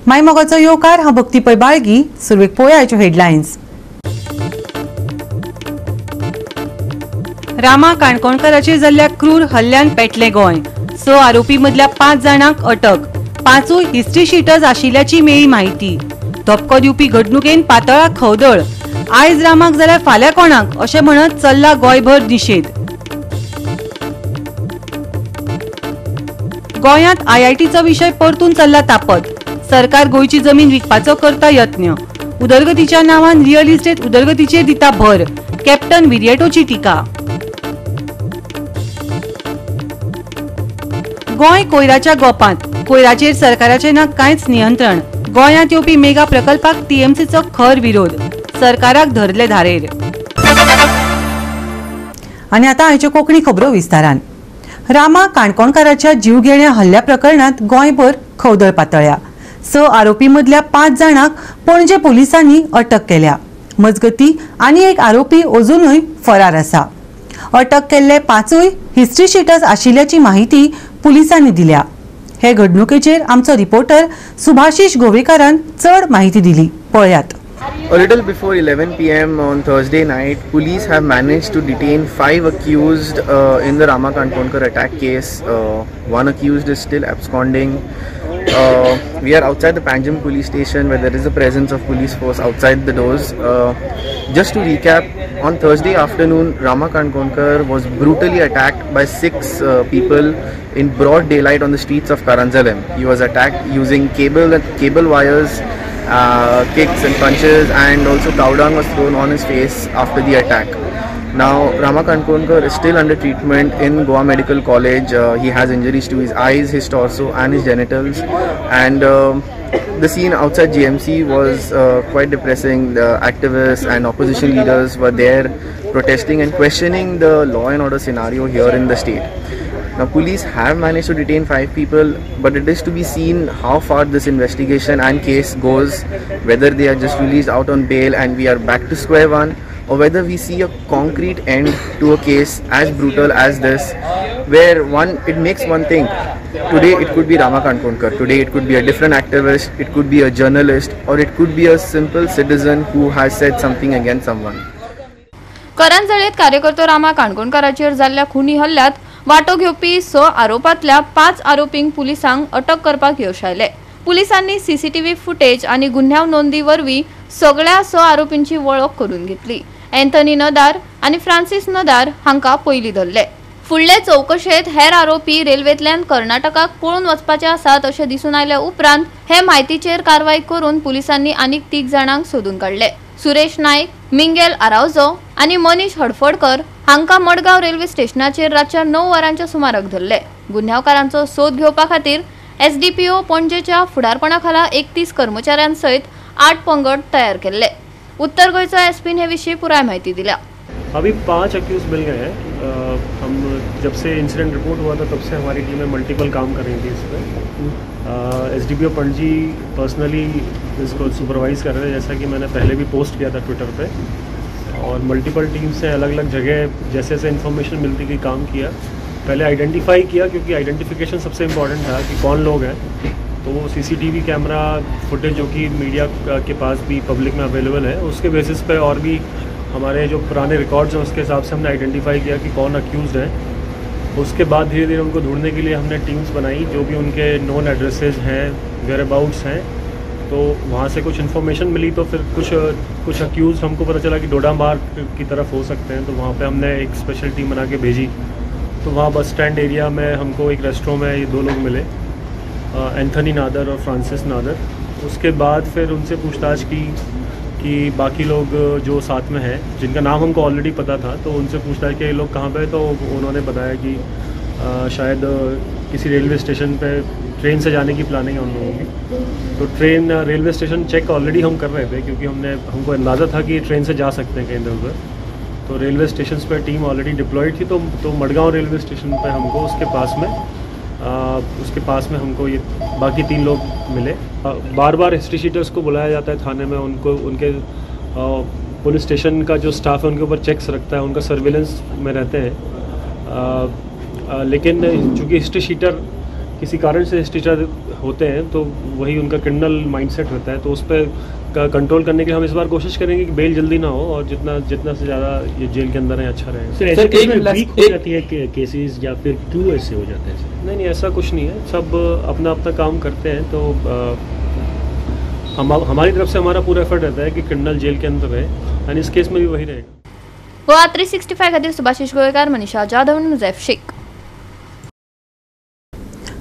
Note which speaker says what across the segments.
Speaker 1: मायमोगाचो येवकार हांव भक्ती पै बाळगी. सुरवेक पळोवया आयच्यो हेडलायन्स. रामा काणकोणकाराचेर जाल्ल्या क्रूर हल्ल्यान पेटलें गोंय. 6 आरोपी मदल्या 5 जाणांक अटक. 5ूय हिस्ट्री शीटर्स आशिल्ल्याची मेळ्ळी माहिती. धपको दिवपी घडणुकेन पातळाक खवदळ. आयज रामाक जाल्यार फाल्यां कोणाक अशें म्हणत चल्ला गोंयभर निशेध. गोंयांत IITचो विशय परतून चल्ला तापत. सरकार गोंयची जमीन विकपाचो करता यत्न. उदरगतीच्या नांवान रियल इस्टेट उदरगतीचेर दिता भर. कॅप्टन विरिएटोची टिका. गोंय कोयराच्या गोपांत. कोयराचेर सरकाराचें ना कांयच नियंत्रण. गोंयांत येवपी मेगा प्रकल्पाक TMCचो खर विरोध. सरकाराक धरले धारेर. आनी आतां आयच्यो कोंकणी खबरो विस्तारान. रामा काणकोणकाराच्या जीवघेण्या हल्ल्या प्रकरणात गोंयभर खवदळ पातळ्ळ्या. 6 आरोपी मदल्या 5 जाणांक पणजे पोलिसांनी अटक केल्या. मजगतीं आनी एक आरोपी अजूनय फरार आसा. अटक केल्ले 5ूय हिस्ट्री शीटर्स आशिल्ल्याची माहिती पुलिसांनी दिल्या. हे घडणुकेचेर आमचो रिपोर्टर सुभाशीश गोवेकारान चड माहिती दिली. पळयात.
Speaker 2: A little before 11 p.m. on Thursday night, police have managed to detain 5 accused in the Rama Kankhonkar attack case. One accused is still absconding. We are outside the Panjim police station where there is a presence of police force outside the doors. Just to recap, on Thursday afternoon, Rama Kankhonkar was brutally attacked by 6 people in broad daylight on the streets of Karanjalam. He was attacked using cable wires, kicks and punches, and also cow dung was thrown on his face after the attack. Now Rama Kankhonkar is still under treatment in Goa Medical College. He has injuries to his eyes, his torso and his genitals, and the scene outside GMC was quite depressing. The activists and opposition leaders were there protesting and questioning the law and order scenario here in the state. Now police have managed to detain 5 people, but it is to be seen how far this investigation and case goes, whether they are just released out on bail and we are back to square one, or whether we see a concrete end to a case as brutal as this, where it makes one think. Today it could be Rama Kankhonkar, today it could be a different activist, it could be a journalist, or it could be a simple citizen who has said something against someone.
Speaker 3: करंजळेत कार्यकर्तो Rama काणकोणकाराचेर जाल्ल्या खुनी हल्ल्यात वाटो घेवपी 6 आरोपांतल्या 5 आरोपींक पुलिसांक अटक करपाक यश आयले. पुलिसांनी CCTV फुटेज आनी गुन्यांव नोंदी वरवीं सगळ्या 6 आरोपींची वळख करून घेतली. एंथनी नदार आनी फ्रांसिस नदार हांकां पयलीं धरले. फुडले चौकशेंत हेर आरोपी रेल्वेंतल्यान कर्नाटकाक पळून वचपाचे आसात अशें दिसून आयल्या उपरांत हे म्हायतीचेर कारवाय करून पुलिसांनी आनीक 3 जाणांक सोदून काडले. सुरेश नायक, मिंगेल आरावजो आनी मनीष हडफडकर हांकां मडगांव रेल्वे स्टेशनाचेर रातच्या 9 वरांच्या सुमाराक धरले. गुन्यांवकारांचो सोद घेवपा खातीर SDPO पणजेच्या फुडारपणा खाला 31 कर्मचाऱ्यांसयत 8 पंगड तयार केल्ले. उत्तर गोयचो SP हे विशीं पुराय माहिती दिल्या.
Speaker 4: अभी 5 अक्यूज मिल गए हैं. हम जब से इंसिडेंट रिपोर्ट हुआ था तब से हमारी टीमें मल्टीपल काम कर रही थी इस पर. SDPO पणजी पर्सनली इसको सुपरवाइज़ कर रहे हैं, जैसा कि मैंने पहले भी पोस्ट किया था ट्विटर पे. और मल्टीपल टीम से अलग अलग जगह जैसे जैसे इन्फॉर्मेशन मिलती गई काम किया. पहले आइडेंटिफाई किया, क्योंकि आइडेंटिफिकेशन सबसे इम्पॉर्टेंट था कि कौन लोग हैं. तो वो CCTV कैमरा फुटेज जो कि मीडिया के पास भी पब्लिक में अवेलेबल है, उसके बेसिस पे और भी हमारे जो पुराने रिकॉर्ड्स हैं उसके हिसाब से हमने आइडेंटिफाई किया कि कौन अक्यूज़ड हैं. उसके बाद धीरे धीरे उनको ढूंढने के लिए हमने टीम्स बनाई, जो भी उनके नोन एड्रेसेस हैं, वेयर अबाउट्स हैं. तो वहाँ से कुछ इन्फॉर्मेशन मिली, तो फिर कुछ अक्यूज़ हमको पता चला कि डोडामार्ग की तरफ हो सकते हैं. तो वहाँ पे हमने एक स्पेशल टीम बना के भेजी. तो वहाँ बस स्टैंड एरिया में हमको एक रेस्टोरेंट में ये 2 लोग मिले, एंथनी नादर और फ्रांसिस नादर. उसके बाद फिर उनसे पूछताछ की कि बाकी लोग जो साथ में हैं, जिनका नाम हमको ऑलरेडी पता था, तो उनसे पूछताछ किया ये लोग कहाँ पे. तो उन्होंने बताया कि शायद किसी रेलवे स्टेशन पे ट्रेन से जाने की प्लानिंग है उन लोगों की. तो train railway station check already हम कर रहे थे, क्योंकि हमको अंदाज़ा था कि ट्रेन से जा सकते हैं कहीं इधर उधर. तो रेलवे स्टेशन पे टीम ऑलरेडी डिप्लॉयड थी. तो मडगांव रेलवे स्टेशन पे हमको उसके पास में हमको ये बाकी 3 लोग मिले. बार बार हिस्ट्री शीटर्स को बुलाया जाता है थाने में. उनके पुलिस स्टेशन का जो स्टाफ है उनके ऊपर चेक्स रखता है, उनका सर्विलेंस में रहते हैं. लेकिन चूँकि हिस्ट्री शीटर किसी कारण से हिस्ट्री शीटर होते हैं तो वही उनका क्रिमिनल माइंडसेट होता है, तो उस पर कंट्रोल करने के लिए हम इस बार कोशिश करेंगे कि बेल जल्दी ना हो और जितना से ज़्यादा ये जेल के अंदर है अच्छा रहेगा।
Speaker 5: सर ऐसे केस में वीक हो जाती है केसेस या फिर क्यों ऐसे हो जाते हैं?
Speaker 4: नहीं ऐसा कुछ नहीं है, सब अपना अपना काम करते हैं, तो हमारी तरफ से हमारा पूरा एफर्ट रहता है कि क्रिमिनल जेल के अंदर रहे और इस केस में भी वही रहेगा।
Speaker 3: गोवा 365 खातीर सुभाषिश गोयेकार, मनीषा जाधव, मुझैफ शेख।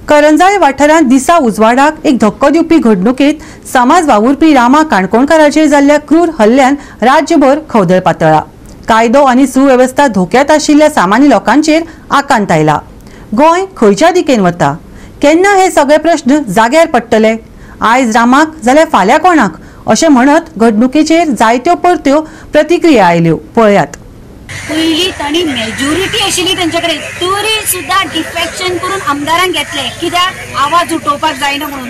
Speaker 1: करंजाळे वाठारांत दिसा उजवाडाक एक धक्को दिवपी घडणुकेत समाज वावुरपी रामा काणकोणकाराचेर जाल्ल्या क्रूर हल्ल्यान राज्यभर खवदळ पातळ्ळा। कायदो आनी सुवेवस्था धोक्यात आशिल्ल्या सामान्य लोकांचेर आकांत आयला। गोंय खंयच्या दिकेन वता? केन्ना हे सगळे प्रश्न जाग्यार पडटले? आयज रामाक जाल्यार फाल्यां कोणाक? अशें म्हणत घडणुकेचेर जायत्यो परत्यो प्रतिक्रिया आयल्यो। पळयात।
Speaker 6: पयलीं तांणी मेजॉरिटी आशिल्ली तेंचे कडेन, तरी सुद्दां डिफेक्शन करून आमदारांक घेतले, कित्याक आवाज उठोवपाक जायना म्हणून।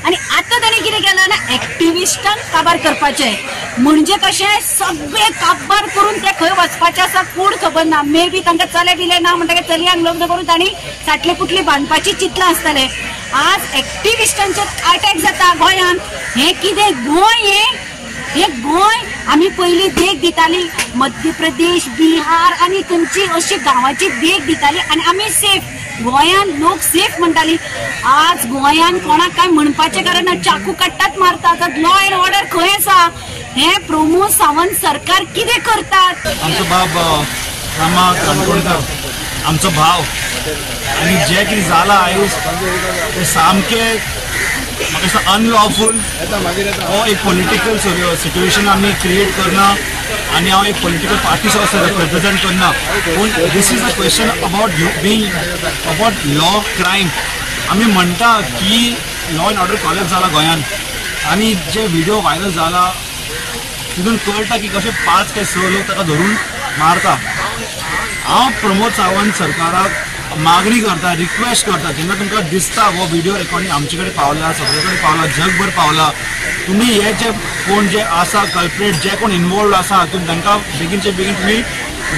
Speaker 6: आनी आतां तांणी कितें केलां ना, एक्टिविस्टांक काबार करपाचें, म्हणजे कशें सगळे काबार करून ते खंय वचपाचें आसा कोण खबर ना। मे बी तांकां चले बिले ना म्हणटकीर चलयांक लग्न करून तांणी साटले पुटली बांदपाची चिंतलां आसतलें। आज एक्टिविस्टांचेर अटॅक जाता गोंयांत। हें कितें गोंय? हे गोंय आमी पयलीं देख दिताली, मध्य प्रदेश, बिहार आनी खंयची अशी गांवांची देख दिताली आनी आमी सेफ, गोंयान लोक सेफ म्हणटाली। आज गोंयान कोणाक काय म्हणपाचें कारण ना, चाकू काडटात मारतात। लॉ अँड ऑर्डर खंय आसा? हे प्रमोद सावंत सरकार कितें करतात?
Speaker 7: आमचो बाब रामा काणकोणकार आमचो भाव, आनी जे कितें जालां आयज ते सामकें म्हाका दिसता अनलॉफूल। हो एक पॉलिटिकल सिट्युएशन आमी क्रिएट करना आनी हांव एक पॉलिटिकल पार्टीस असो रिप्रेझेंट करना, पूण this is a question about law crime. आमी म्हणटा की लॉ अँड ऑर्डर कॉलेज जाला गोंयान, आनी जे व्हिडिओ व्हायरल जाला तितून कळटा की कशे 5 काय 6 लोक ताका धरून मारता। हांव प्रमोद सावंत सरकाराक मागणी करता, रिक्वेस्ट करता, जेन्ना तुमकां दिसता हो व्हिडिओ रेकॉर्डिंग आमचे कडेन पावला, सगळे कडेन पावला, जगभर पावला, तुमी हे जे कोण जे आसा कल्प्रेट, जे कोण इनवॉल्व आसा हातून तांकां बेगीनचे बेगीन तुमी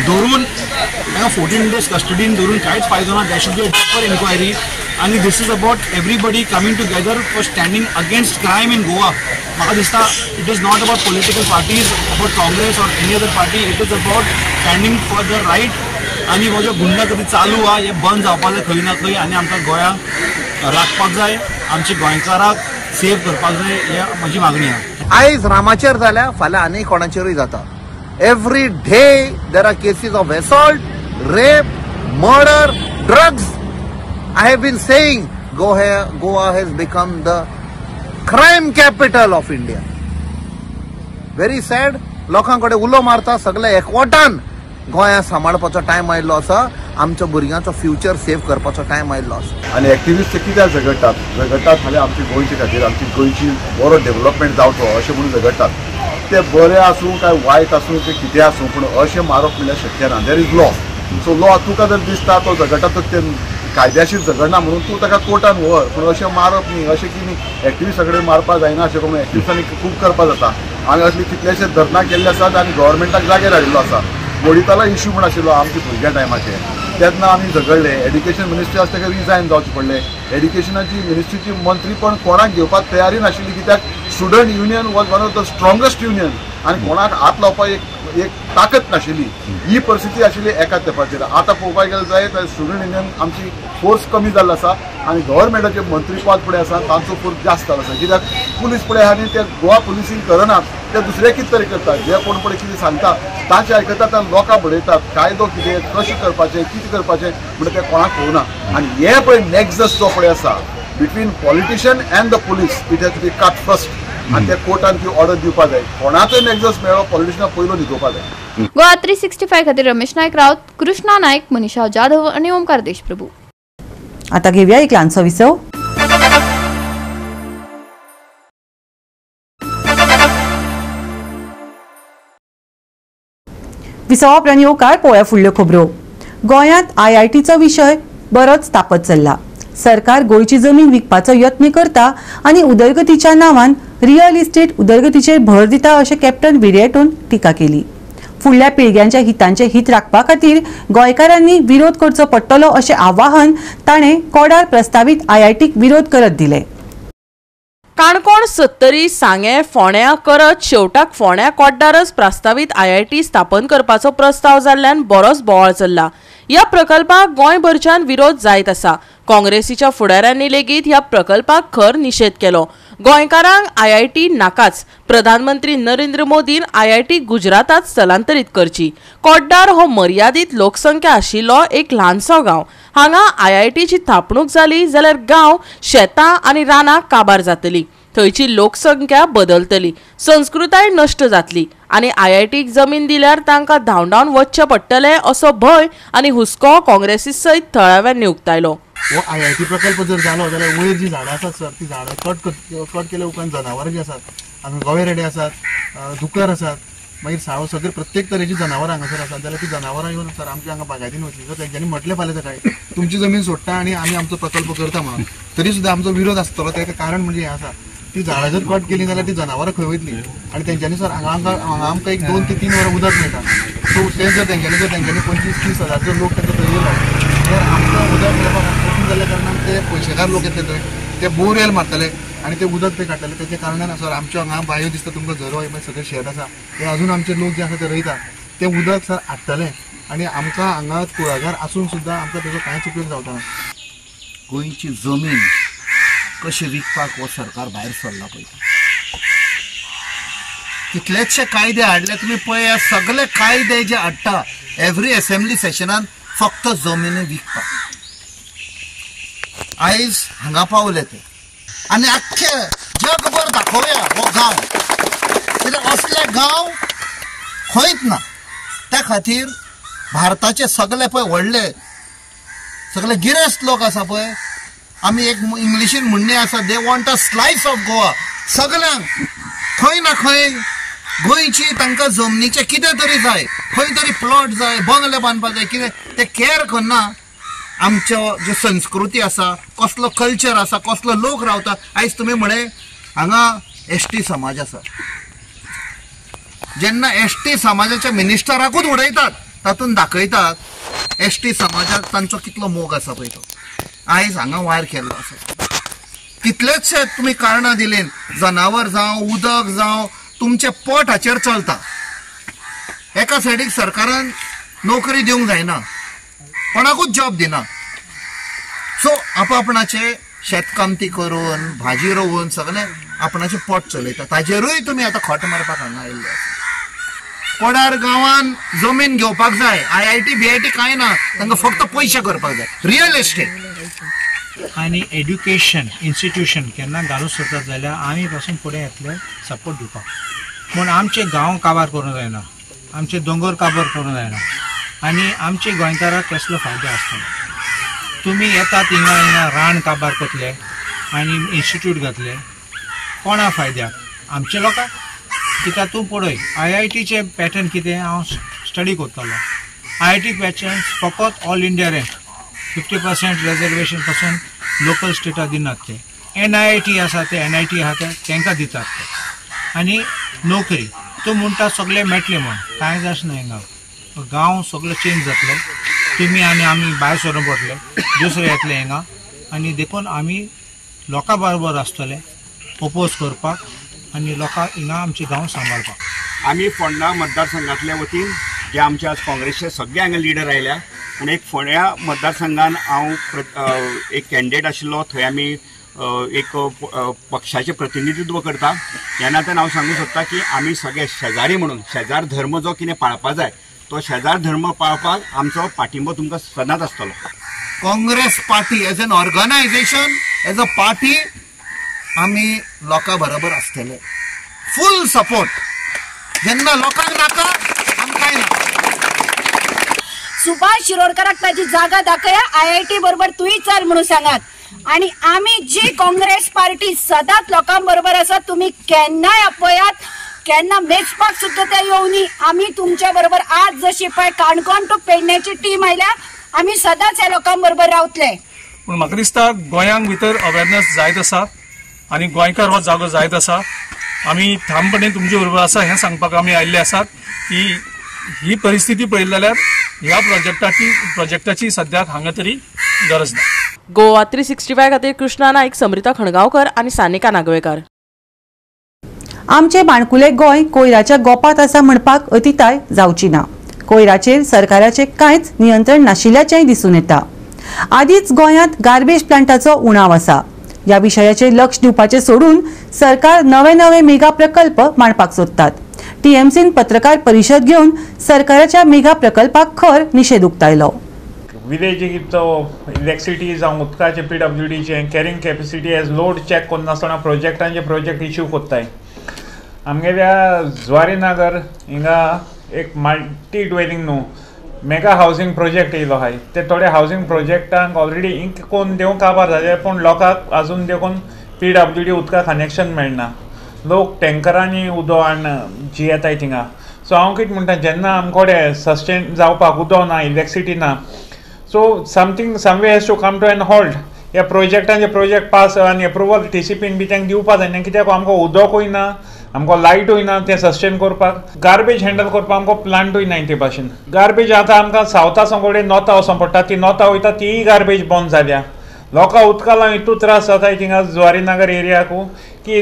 Speaker 7: धरून तांकां 14 days कस्टडीन धरून कांयच फायदो ना। That should be a deeper inquiry आनी this is about everybody coming together for standing against crime in Goa. म्हाका दिसता it is not about political parties, about Congress or any other party, it is about standing for the right. आनी हो जो गुंडागर्दी चालू आहा हे बंद जावपाक जाय खंय ना खंय, आनी आमकां गोंयांक राखपाक जाय, आमच्या गोंयकाराक सेफ करपाक जाय, ही म्हजी मागणी आहा।
Speaker 8: आयज रामाचेर जाल्यार फाल्यां आनी कोणाचेरूय जाता। Every day there are cases of assault, rape, murder, drugs. I have been saying Goa has become the crime capital of India. Very sad. लोकां कडेन उलो मारता, सगळे एकवटान गोंया सांबाळपाचो टायम आयिल्लो आसा, आमच्या भुरग्यांचो फ्युचर सेव करपाचो टायम आयिल्लो आसा।
Speaker 9: आनी एक्टिविस्ट कित्याक झगडटात फाल्यां आमच्या गोंयचे खातीर, आमची गोंयची बरो डेव्हलपमेंट जावचो अशें म्हणून झगडटात। ते बरें आसूं काय वायट आसूं ते कितें आसूं, पूण अशें मारप म्हणल्यार शक्य ना। There is law, so law तुका जर दिसता तो झगडटा तो ते कायद्याशीर झगडना म्हणून तूं ताका कोर्टान व्हर, पूण अशें मारप न्ही। अशें की न्ही एक्टिविस्ट कडेन मारपाक जायना अशें करून एक्टिविस्टांनी खूब करपाक जाता। आनी असले कितलेशे धरना केल्ले आसात आनी गव्हर्मेंटाक जाग्यार हाडिल्लो आसा। बोडिताला इश्यू म्हण आशिल्लो आमच्या भुरग्या टायमाचेर, तेन्ना आमी झगडले। एड्युकेशन मिनिस्ट्री आसा ताका रिजायन जावचें पडलें। एड्युकेशनाची मिनिस्ट्रीची मंत्री पण कोणाक घेवपाक तयारी नाशिल्ली, कित्याक student union was one of the strongest union आनी कोणाक हात लावपाक एक ताकद नाशिल्ली। ही परिस्थिती आशिल्ली एकाच तेंपाचेर। आतां पळोवपाक गेले जायत स्टुडंट युनियन आमची फोर्स कमी जाल्लो आसा आनी गव्हर्मेंटाचे मंत्रीपद फुडें आसा तांचो फोर्स जास्त जाल्लो आसा। कित्याक पुलीस फुडें आहा न्ही ते गोवा पुलिसींग करनात, ते दुसरे कितें तरी करतात। जे कोण फुडें कितें सांगता तांचे आयकतात आनी लोकां बडयतात। कायदो कितें, कशें करपाचें, कितें करपाचें म्हणून तें कोणाक कळना। आनी हे पळय नेक्सस जो पळय आसा between politician and the police, it has to be cut first आनी ते कोर्टान ती ऑर्डर दिवपाक जाय। कोणाचोय नेक्सस मेळ्ळो पॉलिटिशनाक पयलो न्हिदोवपाक जाय।
Speaker 3: गोवा 365 खातीर रमेश नायक रावत, कृष्णा नायक, मनीषा जाधव आनी ओमकार देशप्रभू।
Speaker 1: आता घेऊया एक ल्हानसो विसव। विसवा उपरांत येवकार पळोवया फुडल्यो खबरो। गोंयांत IITचो विशय बरोच तापत चल्ला। सरकार गोंयची जमीन विकपाचो यत्न करता आनी उदरगतीच्या नांवान रियल इस्टेट उदरगतीचेर भर दिता अशें कॅप्टन विर्याटोन टिका केली। फुडल्या पिळग्यांच्या हितांचे हित राखपा खातीर गोंयकारांनी विरोध करचो पडटलो अशें आवाहन ताणें कोडार प्रस्तावित IITक विरोध करत दिलें।
Speaker 10: काणकोण 70 सांगे फोंड्या करत शेवटाक फोंड्या कोड्डारच प्रस्तावित IIT स्थापन करपाचो प्रस्ताव जाल्ल्यान बरोच बोवाळ चल्ला। ह्या प्रकल्पाक गोंयभरच्यान विरोध जायत आसा। काँग्रेसीच्या फुडाऱ्यांनी लेगीत ह्या प्रकल्पाक खर निषेध केलो। गोंयकारांक IIT नाकाच। प्रधानमंत्री नरेंद्र मोदीन IIT गुजरातात स्थलांतरीत करची। कोड्डार हो मर्यादित लोकसंख्या आशिल्लो एक ल्हानसो गांव। हांगा IITची थापणूक जाली जाल्यार गांव शेतां आनी रानां काबार जातली। थंयची लोकसंख्या बदलतली, संस्कृताय नश्ट जातली आनी IITक जमीन दिल्यार तांकां धांवडावन वचचें पडटलें असो भंय आनी हुस्को काँग्रेसी सयत थळाव्यांनी उक्तायलो।
Speaker 11: हो IIT प्रकल्प जर जालो जाल्यार वयर जी झाडां आसात सर, ती झाडां कट केल्या उपरांत जनावरां जी आसात, हांगा गवे रेडे आसात, दुकर आसात, मागीर साव सगळे प्रत्येक तरेची जनावरां हांगासर आसात, जाल्यार ती जनावरां येवन सर आमच्या हांगा बागायतीन वचली। जर तेंच्यांनी म्हटलें फाल्यां सकाळीं तुमची जमीन सोडटा आनी आमी आमचो प्रकल्प करता म्हणून, तरी सुद्दां आमचो विरोध आसतलो। तेका कारण म्हणजे हें आसा, ती झाडां जर कट केली जाल्यार ती जनावरां खंय वयतली आनी तेंच्यांनी सर हांगा आमकां एक 2 ते 3 वरां उदक मेळटा। सो ते जर तेंच्यांनी 25-30 हजार जर लोक तेंका थंय येयलो तर आमकां उदक मेळपाक कठीण जाल्ल्या कारणान ते पयशेकार लोक येतले थंय, ते बोरवेल मारतले आनी ते उदक ते काडटले। तेच्या कारणान सर आमच्या हांगा बायो दिसता तुमकां झरो सगळे शेत आसा, ते अजून आमचे लोक जे आसा ते रोयता, ते उदक सर हाडटले आनी आमकां हांगा कुळागर आसून सुद्दां आमकां तेजो कांयच उपयोग जावचो ना।
Speaker 8: गोंयची जमीन कशी विकपाक हो सरकार भायर सरला पळय। कितलेशे कायदे हाडले तुमी पळया, सगळे कायदे जे हाडटा एव्हरी असेंब्ली सेशनान फक्त जमिनी विकपाक। आयज हांगा पावले ते आनी आख्खे जगभर दाखोवया हो गांव, कित्याक असले गांव खंयच ना। त्या खातीर भारताचे सगळे पळय व्हडले सगळे गिरेस्त लोक आसा पळय, आमी एक इंग्लिशीन म्हणणे आसा, they want a slice of Goa. सगळ्यांक खंय ना खंय गोंयची तांकां जमनीचे कितें तरी जाय, खंय तरी प्लॉट जाय, बंगले बांदपाक जाय, कितें ते केअर करना। आमच्यो ज्यो संस्कृती आसा, कसलो कल्चर आसा, कसलो लोक रावता। आयज तुमी म्हळे हांगा ST समाज आसा, जेन्ना ST समाजाच्या मिनिस्टराकूच उडयतात तातूंत दाखयतात ST समाजाक तांचो कितलो मोग आसा पळय तो। आयज हांगा वायर केल्लो आसा, कितलेशे तुमी कारणां दिलीं, जनावर जावं उदक जावं तुमचे पोट हाचेर चलता। एका सायडीक सरकारान नोकरी दिवंक जायना, कोणाकूच जॉब दिना। सो आपणाचे शेतकामती करून भाजी रोवन सगळे आपणाचे पोट चलयता, ताजेरूय तुमी आतां खोट मारपाक हांगा आयिल्ले आसा। कोडार गांवान जमीन घेवपाक जाय, IIT BIT कांय ना, तांकां फक्त पयशे करपाक जाय, रियल एस्टेट
Speaker 12: आनी एड्युकेशन इन्स्टिट्यूशन केन्ना घालूंक सोदतात जाल्यार आमी पासून फुडें येतले सपोर्ट दिवपाक। पूण आमचे गांव काबार करूंक जायना, आमचे दोंगर काबार करूंक जायना आनी आमचे गोंयकाराक कसलो फायदो आसतलो। तुमी येतात हिंगा रान काबार करतले आनी इन्स्टिट्यूट घातले, कोणा फायद्याक? आमचे लोकांक। कित्याक तूं पळय IITचे पॅटर्न कितें हांव स्टडी करतलो। IIT पॅटर्न फकत ऑल इंडिया रँक 50% रिजर्वेशन पासून लोकल स्टेटा दिनात ते। NIT आसा ते NIT आहा ते तांकां दितात ते आनी नोकरी तूं म्हणटा सगळे मेळटले म्हण, कांयच आसना हिंगा। गांव सगळो चेंज जातलो, तुमी आनी आमी भायर सरून पडटले, दुसरे येतले हिंगा आनी देखून आमी लोकां बरोबर आसतले ओपोज करपाक आनी लोकांक हिंगा आमचे गांव सांबाळपाक।
Speaker 13: आमी फोंडा मतदारसंघातल्या वतीन जे आमचे आज काँग्रेसचे सगळे हांगा लिडर आयल्या आनी एक फोंड्या मतदारसंघान हांव एक कॅन्डिडेट आशिल्लो, थंय आमी एक पक्षाचें प्रतिनिधित्व करता। ह्या नात्यान हांव सांगूंक सोदता की आमी सगळे शेजारी म्हणून शेजार धर्म जो कितें पाळपा जाय तो शेजार धर्म पाळपाक आमचो पाठिंबो तुमकां सदांच आसतलो।
Speaker 8: Congress party as an organization as a party आमी लोकां बरोबर आसतले, फूल सपोर्ट। जेन्ना लोकांक नाका आमकांय ना।
Speaker 6: सुभाष शिरोडकराक ताची जागा दाखया, IIT बरोबर तुय चल म्हणून सांगात। आणि आम्ही जी काँग्रेस पार्टी सदांच लोकां बरोबर आसा, तुम्ही केन्नाय अपयात, केन्ना मेचपाक सुद्दां ते येवनी। आम्ही तुमच्या बरोबर आज जशी पळय काणकोण टू पेडण्याची टीम आयल्या, आम्ही सदांच ह्या लोकां बरोबर रावतले।
Speaker 14: पूण म्हाका दिसता गोंयांक भितर अवेरनेस जायत आसा आनी गोंयकार हो जागो जायत आसा। आमी ठामपणे तुमचे बरोबर आसा हें सांगपाक आमी आयिल्ले आसात की ही परिस्थिती पळयली जाल्यार ह्या प्रोजेक्टाची सद्याक हांगा तरी गरज ना।
Speaker 10: गोवा 365 खातीर कृष्णा नाईक, समृता खणगांवकर आनी सानिका नागवेकर.
Speaker 1: आमचे माणकुले गोंय कोयराच्या गोपात आसा म्हणपाक अतिताय जावची ना. कोयराचेर सरकाराचे कांयच नियंत्रण नाशिल्ल्याचेंय दिसून येता. आदींच गोंयांत गार्बेज प्लांटाचो उणाव आसा. ह्या विशयाचेर लक्ष दिवपाचे सोडून सरकार नवे नवे मेगा प्रकल्प मांडपाक सोदतात. टीएमसीन पत्रकार परिशद घेवन सरकाराच्या मेगा प्रकल्पाक खर निशेध उक्तायलो.
Speaker 15: विलेजीचो इलेक्ट्रिसिटी जावं उदकाचे PWDचे carrying capacity as load check करनासतना प्रोजेक्ट इश्यू कोत्ताय. आमगेल्या ज्वारीनगर हिंगा एक मल्टी ड्वेलिंग न्हू मेगा हावसिंग प्रोजेक्ट येयलो आहाय. ते थोडे हावसिंग प्रोजेक्टांक ऑलरेडी इंक कोण देवून काबार जाले, पूण लोकांक आजून देखून PWD उदका कनेक्शन मेळना. लोक टँकरांनी उदक जी येताय थिंगा. सो हांव कितें म्हणटा, जेन्ना आमकोडे सस्टेन जावपाक उदक ना, इलेक्ट्रिसिटी ना, so someway has to come to an halt. ह्या प्रोजेक्ट पास आनी अप्रुवल TCPन बी तांकां दिवपा जाय. कित्याक आमकां उदकूय ना, आमकां लायटूय ना तें सस्टेन करपाक. गार्बेज हँडल करपाक आमकां प्लांटूय ना ते भाशेन. गार्बेज आतां आमकां सावथा साकून नॉर्था वचों पडटा. ती नॉर्था वयता तीय गार्बेज बंद जाल्या. लोकां उदका लागून इतू त्रास जाताय थिंगा ज्वारीनगर एरियाकू की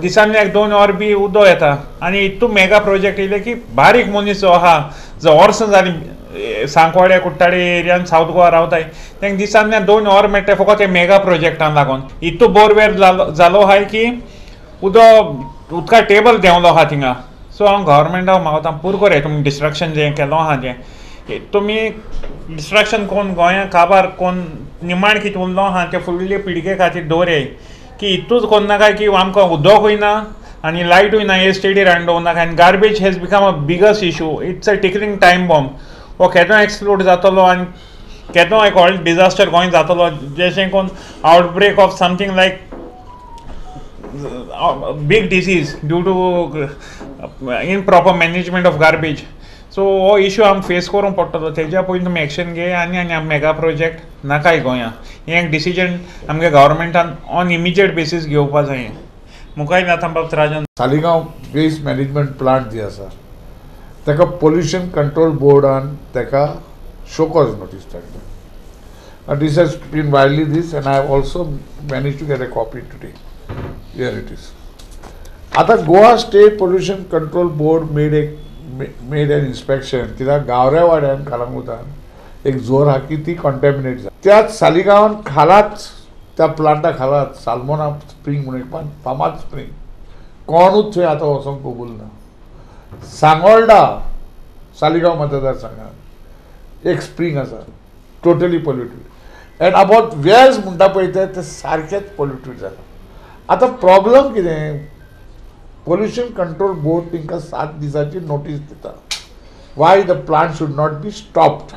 Speaker 15: दिसांनी 1-2 वर बी उदक येता. आनी इतू मेगा प्रोजेक्ट येयले की बारीक मनीस जो आहा, जो वर्सां जाली सांकवाडे कुट्टाडे एरियान सावथ गोवा रावताय, तांकां दिसांनी 2 वर मेळटाय फकत हे मेगा प्रोजेक्टान लागून. इतू बोरवेल जालो आहाय की उदका टेबल देंवलो आहा थिंगा. सो हांव गव्हर्मेंटाक मागता, पुरो कर तुमी डिस्ट्रक्शन जें केलो आहा तें तुमी डिस्ट्रक्शन कोन्न गोंयांत काबार कोन्न निमाण कितें उरलो आहा तें फुडले पिळगे खातीर दवरे. की इतूच कोन्नाका की आमकां उदकूय ना आनी लायटूय ना, हे स्टेडीर हाडून दवरनाका. आनी garbage has become a biggest issue. It's a tickling time bomb. हो केदो एक्सप्लोड जातलो आनी केदो एक व्हडलो डिजास्टर गोंय जातलो, जशें कोन्न outbreak of something like big disease due to improper management of garbage. So हो इश्यू आम फेस करूंक पडटलो. तेज्या पयलीं तुमी एक्शन घे आनी मेगा प्रोजेक्ट नाकाय गोंयां. हें एक डिसिजन आमगे गव्हर्मेंटान ऑन इमिजिएट बेसीस घेवपा जाय. मुखार जाता बाब Rajan.
Speaker 16: Saligao waste management plant जी आसा ताका पोल्युशन कंट्रोल बोर्डान ताका शो कॉज नोटीस धाडल्या. And this has been widely this, and I have also managed to get a copy today. Here it is. आता Goa state pollution control board made an inspection. कित्याक गावऱ्या वाड्यान कालांगुटान एक जोर आहा की ती कॉन्टॅमिनेट जाता. त्याच सालिगांवान खालाच त्या प्लांटा खालाच साल्मोना स्प्रिंग म्हणून एक फामाद स्प्रिंग कोणूच थंय आतां वचोंक कबूल ना. सांगोळडा सालिगांव मतदारसंघात एक स्प्रिंग आसा totally polluted. And about wells म्हणटा पळय ते सारकेच पोल्युटेड जाला. आता प्रॉब्लम कितें, पोल्युशन कंट्रोल बोर्ड तांकां 7 दिसांची नोटीस दिता why the plant should not be stopped.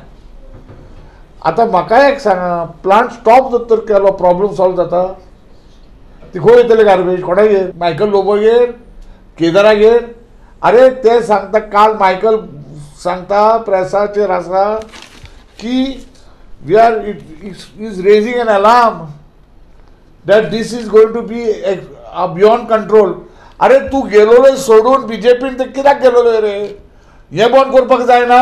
Speaker 16: आता म्हाका एक सांगा, प्लांट स्टॉप जर केलो प्रॉब्लम सॉल्व जाता? ती खंय येतले गार्बेज? कोणागेर? मायकल लोबोगेर, केदारागेर? अरे ते सांगता, काल मायकल सांगता प्रेसाचेर आसा की we are is raising an alarm that this is going to be beyond control. अरे तू गेलोले सोडून बीजेपीन ते कित्याक गेलोले रे? हे बंद करपाक जायना?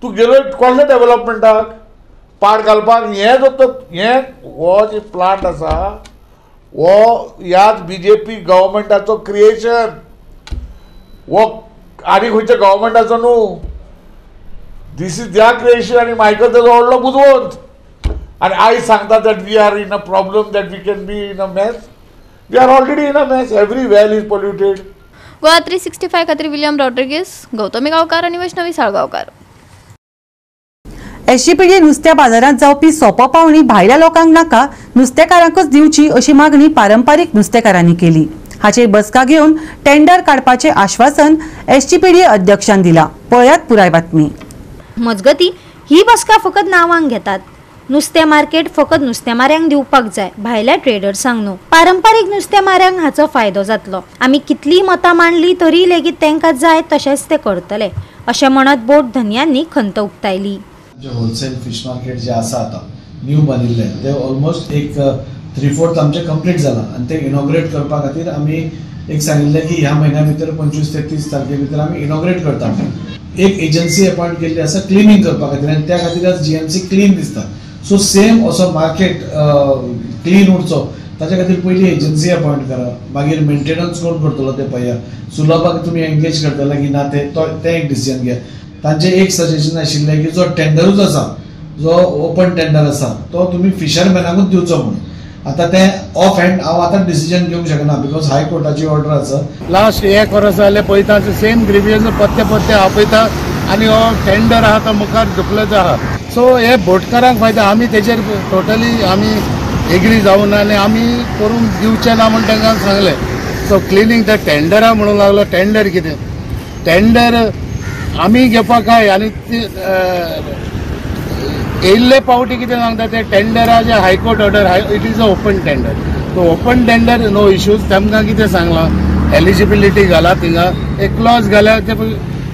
Speaker 16: तू गेलो कसले डेव्हलपमेंटाक पाड घालपाक? हे हो जे प्लांट आसा हो ह्याच बीजेपी गव्हर्मेंटाचो क्रिएशन. हो आनी खंयच्या गव्हर्मेंटाचो न्हू. दिस इज द्या क्रिएशन. आनी मायकल तेजो व्हडलो बुजवंत. And I सांगता that we are in a problem, that we can be in a mess. We are already in a mess. Every well is polluted.
Speaker 3: Goa 365 खातीर विलियम रॉड्रिगीस, गौतमी गांवकार आनी वैष्णवी साळगांवकार.
Speaker 1: SGPD नुस्त्या बाजारात जावपी सोपो पावणी भायल्या लोकांक नाका, नुस्तेकारांकच दिवची अशी मागणी पारंपारीक नुस्तेकारांनी केली. हाचेर बसका घेवन टेंडर काडपाचे आश्वासन SGPD अध्यक्षान दिला. पळयात पुराय बातमी.
Speaker 17: मजगती ही बसका फकत नावांक घेतात. नुस्तें मार्केट फकत नुस्तेमाऱ्यांक दिवपाक जाय, भायल्या ट्रेडर्सांक न्हू. पारंपारीक नुस्तेमाऱ्यांक हाचो फायदो जातलो. आमी कितली मतां मांडली तरी लेगीत तांकां जाय तशेंच ते करतले अशें म्हणत बोट धन्यांनी खंत उक्तायली.
Speaker 18: होलसेल फिश मार्केट जे आसा आतां न्यू बनिल्ले ते ऑलमोस्ट एक 3/4 आमचे कंप्लीट जाला आनी ते इनॉग्रेट करपा खातीर आमी एक सांगिल्लें की ह्या म्हयन्या भितर 25 ते 30 तारखे भितर आमी इनॉग्रेट करता. एक एजन्सी अपॉयंट केल्ली आसा क्लिनिंग करपा खातीर आनी त्या खातीर आज GMC क्लीन दिसता. सो सेम असो मार्केट क्लीन उरचो ताचे खातीर पयली एजन्सी अपॉइंट करप, मागीर मेंटेनन्स कोण करतलो ते पळया, सुलभाक तुमी एंगेज करतले की ना ते एक डिसिजन घे. तांचे एक सजेशन आशिल्लें की जो टेंडरूच आसा, जो ओपन टेंडर आसा तो तुमी फिशरमॅनाकूच दिवचो म्हणून. आता ते ऑफ हँड हांव आतां डिसिजन घेवंक शकना बिकॉज हायकोर्टाची ऑर्डर आसा.
Speaker 19: लास्ट 1 वर्स जाले पळयता सेम ग्रिवियन्स पत्ते आपयता आनी हो टेंडर आहा तो मुखार धुकलोच आहा. सो हे बोटकारांक फायदा. आमी तेजेर टोटली आमी एग्री जावन आनी आमी करून दिवचे ना म्हणून तांकां सांगलें. सो क्लिनींग ते टेंडरा म्हणूंक लागलो. टेंडर कितें? टेंडर आमी घेवपाक काय आनी येयल्ले पावटी कितें सांगता ते टेंडराचे high court order it is a open tender. So open tender no issues. तांकां कितें सांगलां एलिजिबिलिटी घाला थिंगा एक क्लॉज घाल्या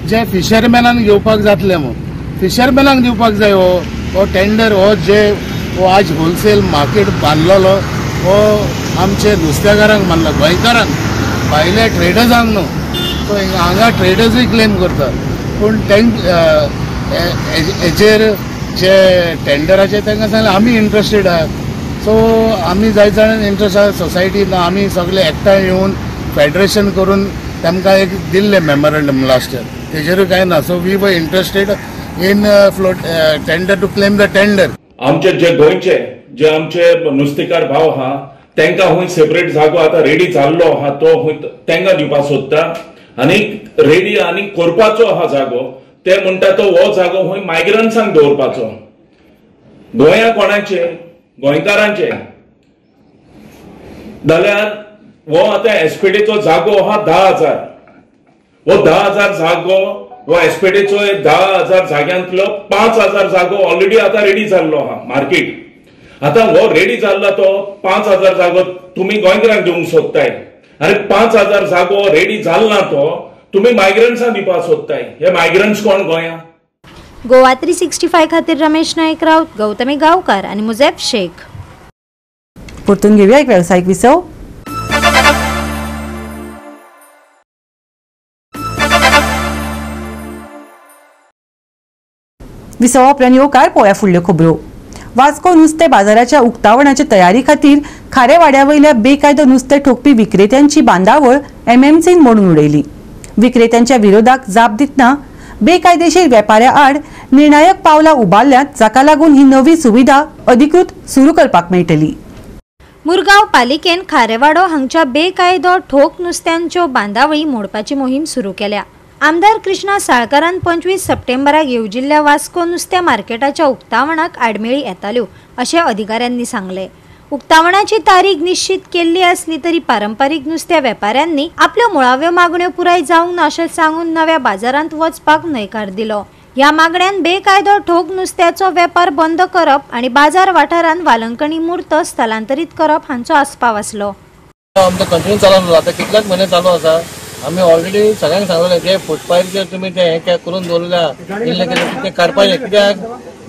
Speaker 19: जे फिशरमॅनान घेवपाक जातले म्हणून फिशरमॅनाक दिवपाक जाय. हो टेंडर हो आज होलसेल मार्केट बांदलेलो हो आमचे नुस्तेकारांक बांदला, गोंयकारांक, भायल्या ट्रेडर्सांक न्हू. सो हांगा ट्रेडर्सूय क्लेम करता पूण हेचेर जे टेंडराचे तांकां सांगलें आमी इंट्रस्टेड आहात. सो आमी जाय जाणांक इंट्रस्ट आहा सोसायटीन. आमी सगळे एकठांय येवन फेडरेशन करून तांकां एक दिल्लें मेमोरंडम लास्ट इयर. तेजेरूय कांय ना. So we were interested in tender to claim the tender.
Speaker 20: आमचे जे गोंयचे जे आमचे नुस्तेकार भाव आहा तांकां हुंय सेपरेट जागो आतां रेडी जाल्लो आहा तो हुंय तांकां दिवपाक सोदता आनी रेडी आनी करपाचो आहा जागो. ते म्हणटा तो हो जागो हुंय मायग्रंट्सांक दवरपाचो. गोंया कोणाचे गोंयकारांचे जाल्यार हो आतां एसपीडीचो जागो आहा 10,000. हो 10,000 जागो हो एसपीडीचो 10,000 जाग्यांतलो 5,000 जागो ऑलरेडी आता रेडी जाल्लो आहा मार्केट. आता हो रेडी जाल्ला तो 5,000 जागो तुम्ही गोंयकारांक दिवंक सोदताय आनी 5,000 जागो रेडी जाल्ला तो तुम्ही मायग्रंट्सांक दिवपाक सोदताय. हे मायग्रंट्स कोण गोंया?
Speaker 17: गोवा 365 खातीर रमेश नायक राऊत, गौतमी गांवकार आणि मुजेब शेख.
Speaker 1: परतून घेऊया एक व्यावसायिक विसव. विसवा उपरांत येवकार पळोवया फुडल्यो खबरो. वास्को नुस्तें बाजाराच्या उक्तावणाच्या तयारी खातीर खारे वाड्यावयल्या बेकायदो नुस्तें ठोकपी विक्रेत्यांची बांदावळ एमएमसीन मोडून उडयली. विक्रेत्यांच्या विरोधाक जाप दितना बेकायदेशीर वेपाऱ्या आड निर्णायक पावलां उबारल्यात, जाका लागून ही नवी सुविधा अधिकृत सुरू करपाक मेळटली.
Speaker 17: मुरगांव पालिकेन खारेवाडो हांगच्या बेकायदो ठोक नुस्त्यांच्यो बांदावळी मोडपाची मोहीम सुरू केल्या. आमदार कृष्णा साळकारान 25 सप्टेंबराक येवजिल्ल्या वास्को नुस्तें मार्केटाच्या उक्तावणाक आडमेळी येताल्यो अशें अधिकाऱ्यांनी सांगले. उक्तावणाची तारीख निश्चित केल्ली आसली तरी पारंपारीक नुस्त्या वेपाऱ्यांनी आपल्यो मुळाव्यो मागण्यो पुराय जावंक ना अशें सांगून नव्या बाजारांत वचपाक न्हयकार दिलो. ह्या मागण्यांत बेकायदो ठोक नुस्त्याचो वेपार बंद करप आनी बाजार वाठारांत वालंकणी मूर्त स्थलांतरीत करप हांचो आस्पाव आसलो.
Speaker 21: आमचो कंटिन्यू चालू आता कितलेच म्हयने चालू आसा. आमी ऑलरेडी सगळ्यांक सांगलें जे फुटपाथचेर तुमी ते हें करून दवरल्या इल्लें केलें ते काडपाचें, कित्याक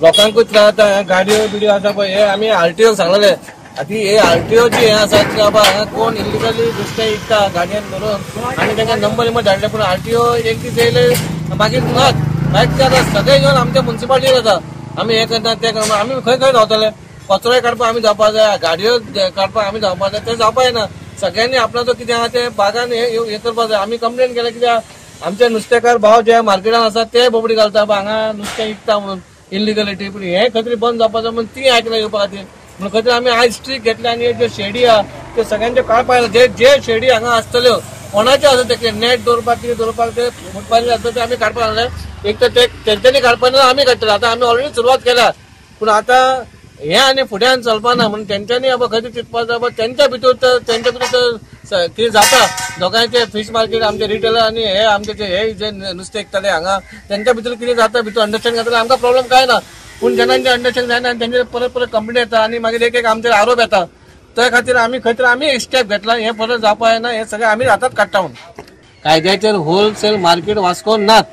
Speaker 21: लोकांकूच त्रास जाता. गाडयो बिडयो आसा पळय हे आमी आरटीओक सांगलेलें. आतां हे आरटीओची हें आसा की बाबा हांगा कोण इल्लिगली नुस्तें विकता गाडयेन धरून आनी तांकां नंबर धाडले पूण आरटीओ एक दीस येयले मागीर नात. मागीर ते आतां सगळे येवन आमच्या मुन्सिपाल्टीर येता. आमी हें करता तें करता. आमी खंय खंय धांवतले. कचरोय काडपाक आमी धांवपाक जाय, गाडयो काडपाक आमी धांवपाक जाय, तें जावपाक येना. सगळ्यांनी आपणाचो कितें आहा ते बागान हे करपाक जाय. आमी कंप्लेन केलें कित्याक आमचे नुस्तेकार भाव जे मार्केटान आसा ते बोबडी घालता हांगा नुस्तें विकता म्हणून इल्लिगलिटी. पूण हे खत्री बंद जावपाक जाय म्हणून ती आयकना येवपा खातीर म्हणून खत्री आमी आयज स्ट्रीक घेतले आनी ज्यो शेडी आहा त्यो सगळ्यांच्यो काडपाक जे जे शेडी हांगा आसतल्यो कोणाच्यो आसा ते नेट दवरपाक कितें दवरपाक ते फुटपाथी आसता ते आमी काडपाक लागले. एक तर ते तेंच्यांनी काडपाक ना आमी काडटले. आतां आमी ऑलरेडी सुरवात केल्या पूण आतां हे आनी फुड्यान चलपाना म्हणून तेंच्यांनी बाबा खंय चिंतपाक जाय. बाबा तेंच्या भितर कितें जाता दोगांयचे फीश मार्केट आमचे रिटेलर आनी हे आमचे हे जे नुस्तें विकताले हांगा तेंच्या भितर कितें जाता भितर अंडरस्टँड जाता आमकां प्रॉब्लम काय ना. पूण जेन्ना अंडरस्टँड जायना आनी तेंचे परत परत कंप्लेन येता आनी मागीर एक आमचेर आरोप येता. त्या खातीर आमी एक स्टेप घेतला. हे परत जावपाक येना. हे सगळें आमी हातात काडटा म्हणून. कायद्याचेर होलसेल मार्केट वास्को नात.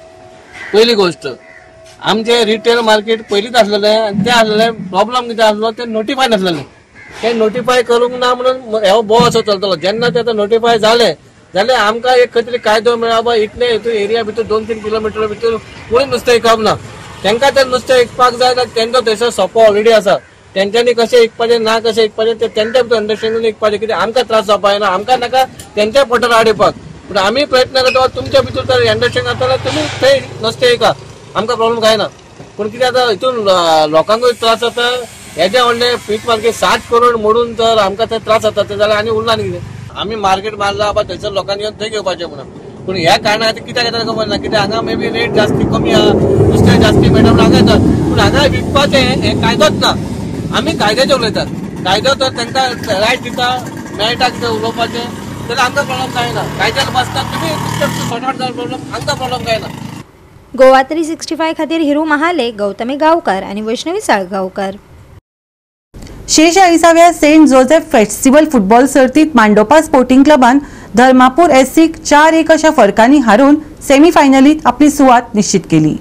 Speaker 21: पयली गोश्ट आमचे रिटेल मार्केट पयलींच आसलेले आनी ते आसलेले प्रॉब्लम कितें आसलो ते नोटिफाय नासलेले. ते नोटिफाय करूंक ना म्हणून हो बोव असो चलतलो. जेन्ना ते नोटिफाय जाले जाल्यार आमकां एक खंय तरी कायदो मेळ्ळा इतले हितून एरिया भितर 2-3 किलोमिटर भितर कोणी नुस्तें विकप ना. तांकां तें नुस्तें विकपाक जाय जाल्यार तेंचो थंयसर सोंपो ऑलरेडी आसा. तेंच्यांनी कशें इकपाचें ना कशें इकपाचें ते तेंच्या भितर अंडरस्टँडिंग इकपाचें, कित्याक आमकां त्रास जावपा जायना, आमकां नाका तेंच्या पोटार आडयपाक. पूण आमी प्रयत्न करता तुमच्या भितर जर अंडरस्टँडिंग जाता जाल्यार तुमी थंय नुस्तें विका, आमकां प्रॉब्लेम काय ना. पूण कितें जाता हितून लोकांकूय त्रास जाता. हेजे व्हडले फीश मार्केट 60 करोड मोडून जर आमकां ते त्रास जाता ते जाल्यार आनी उरला न्ही कितें. आमी मार्केट मारला बा थंयसर लोकांनी येवन थंय घेवपाचें म्हणून. पूण ह्या कारणान खातीर कित्याक येता खबर ना, कित्याक हांगा मे बी रेट जास्ती कमी आहा, नुस्तें जास्ती मेळटा म्हणून हांगा येतात. पूण हांगा विकपाचें हें कायदोच ना. आमी कायद्याचेर उलयतात. कायदो तर तांकां रायट दिता, मेळटा कितें उलोवपाचें जाल्यार आमकां प्रॉब्लेम जायना. कायद्यार बसता तुमी सॉर्ट आउट जालो प्रॉब्लेम, आमकां प्रॉब्लेम जायना.
Speaker 17: गोवा 365 खातीर हिरू महाले, गौतमी गांवकार आणि वैष्णवी साळगांवकार.
Speaker 1: 46व्या सेंट जोसेफ फेस्टिवल फुटबॉल सर्तीत मांडोपा स्पोर्टिंग क्लबान धर्मापूर एससीक 4-1 अशा फरकांनी हारून सेमीफायनलीत आपली सुवात निश्चित केली.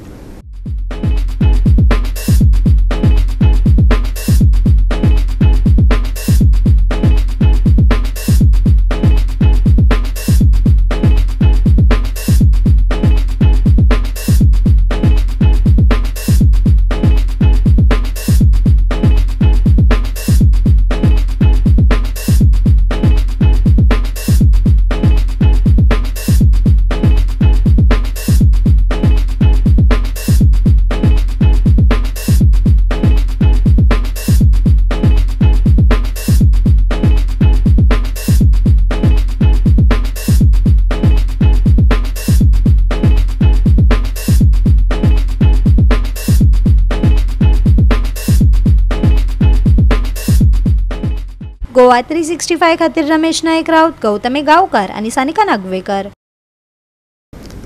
Speaker 17: गोवा 365 खातीर रमेश नायक राऊत, गौतमी गांवकार आणि सानिका नागवेकर.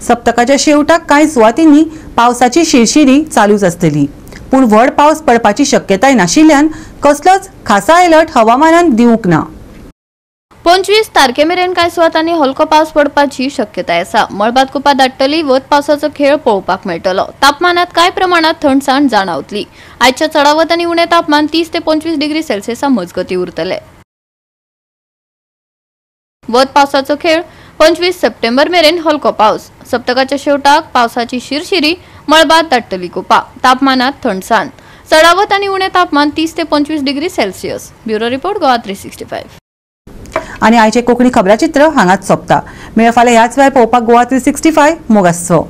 Speaker 1: सप्तकाच्या शेवटाक कांय सुवातींनी पावसाची शिरशिरी चालूच आसतली. पूण व्हड पावस पडपाची शक्यताय नाशिल्ल्यान कसलोच खासा अलर्ट हवामानान दिवंक ना.
Speaker 3: 25 तारखेमेरेन कांय सुवातांनी हलको पावस पडपाची शक्यताय आसा. मळबात कुपा दाटतली, वत पावसाचो खेळ पळोवपाक मेळटलो. तापमानात कांय प्रमाणात थंडसाण जाणवतली. आयच्या चडावत आनी उणे तापमान 30 ते 25 डिग्री सेल्सियसा मजगती उरतले. वत पावसाचो खेळ 25 सप्टेंबर मेरेन हलको पावस. सप्तकाच्या शेवटाक पावसाची शिरशिरी, मळबात दाटतली कुपा. तापमानात थंडसाण, चडावत आनी उणे तापमान 30 ते 25 degree Celsius. Bureau report Goa 365.
Speaker 1: आणि आयचे कोंकणी खबराचित्र हांगाच सोंपता. मेळ फाल्यां ह्याच वेळार पळोवपाक गोवा 365 मोग आसचो.